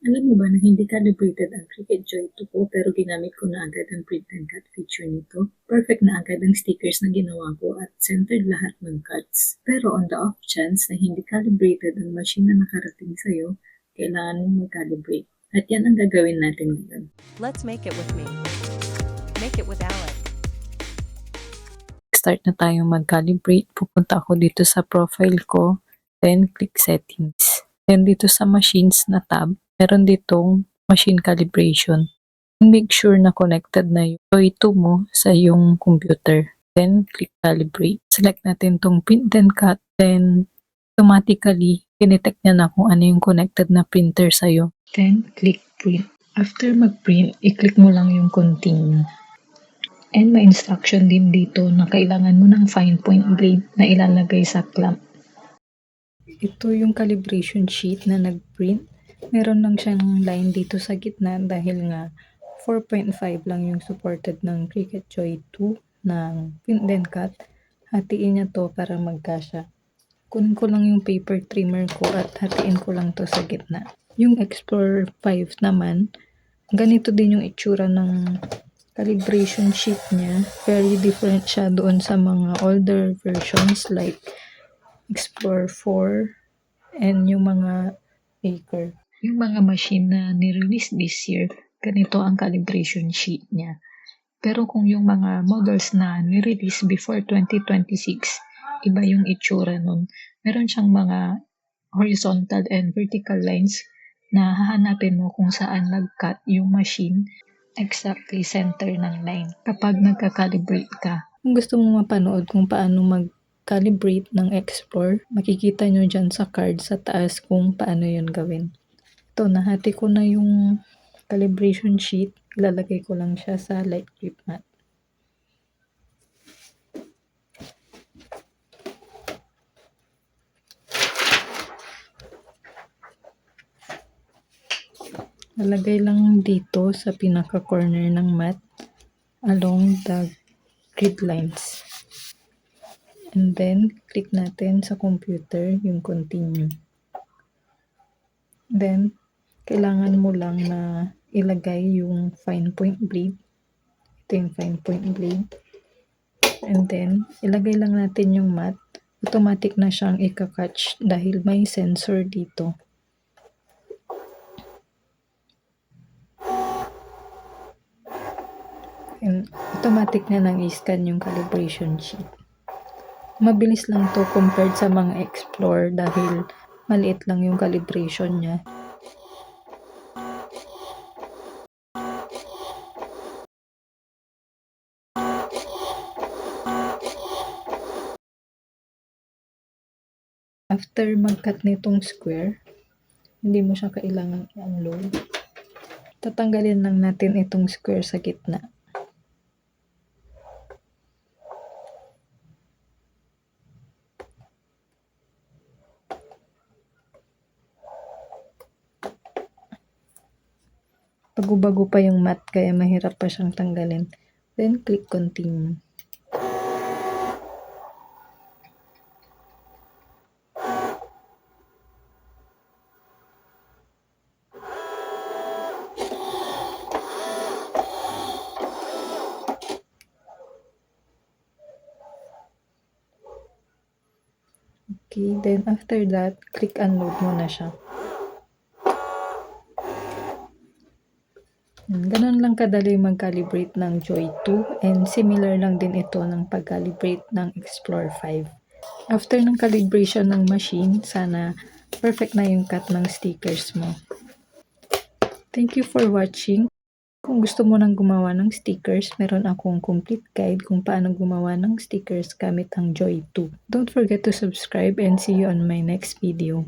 Alam mo ba na hindi calibrated ang Cricut Joy 2 ko pero ginamit ko na agad ang print and cut feature nito? Perfect na agad ang stickers na ginawa ko at centered lahat ng cuts. Pero on the off chance na hindi calibrated ang machine na nakarating sa'yo, kailangan mong mag-calibrate. At yan ang gagawin natin ngayon. Let's make it with me. Make it with Alec. Start na tayong mag-calibrate. Pupunta ako dito sa profile ko, then click settings. Then dito sa machines na tab, meron ditong machine calibration. Make sure na connected na yung Joy 2 mo sa yung computer. Then click calibrate. Select natin tong print and cut. Then automatically, tinetect niya na kung ano yung connected na printer sa'yo. Then click print. After mag-print, i-click mo lang yung continue. And may instruction din dito na kailangan mo ng fine point blade na ilalagay sa clamp. Ito yung calibration sheet na nag-print. Meron lang siyang line dito sa gitna dahil nga 4.5 lang yung supported ng Cricut Joy 2 ng print and cut. Hatiin niya to para magkasya. Kunin ko lang yung paper trimmer ko at hatiin ko lang to sa gitna. Yung Explorer 5 naman, ganito din yung itsura ng calibration sheet niya. Very different siya doon sa mga older versions like Explorer 4 and yung mga Acre. Yung mga machine na ni-release this year, ganito ang calibration sheet niya. Pero kung yung mga models na ni-release before 2026, iba yung itsura nun. Meron siyang mga horizontal and vertical lines na hahanapin mo kung saan nag-cut yung machine exactly center ng line kapag nagka-calibrate ka. Kung gusto mo mapanood kung paano mag-calibrate ng Explore, makikita nyo dyan sa card sa taas kung paano yun gawin. Ito, nahati ko na yung calibration sheet. Ilalagay ko lang siya sa light grip mat. Lalagay lang dito sa pinaka-corner ng mat along the grid lines. And then, click natin sa computer yung continue. Then, kailangan mo lang na ilagay yung fine point blade. Ito yung fine point blade. And then, ilagay lang natin yung mat. Automatic na siyang ika-catch dahil may sensor dito. And automatic na nang i-scan yung calibration sheet. Mabilis lang to compared sa mga Explore dahil maliit lang yung calibration niya. After mag-cut nitong square, hindi mo siya kailangan i-unload. Tatanggalin lang natin itong square sa gitna. Bago-bago pa yung mat kaya mahirap pa siyang tanggalin. Then click continue. Okay, then after that, click unload mo na siya. Ganun lang kadali mag-calibrate ng Joy 2 and similar lang din ito ng pag-calibrate ng Explore 5. After ng calibration ng machine, sana perfect na yung cut ng stickers mo. Thank you for watching. Kung gusto mo nang gumawa ng stickers, meron akong complete guide kung paano gumawa ng stickers gamit ang Joy 2. Don't forget to subscribe and see you on my next video.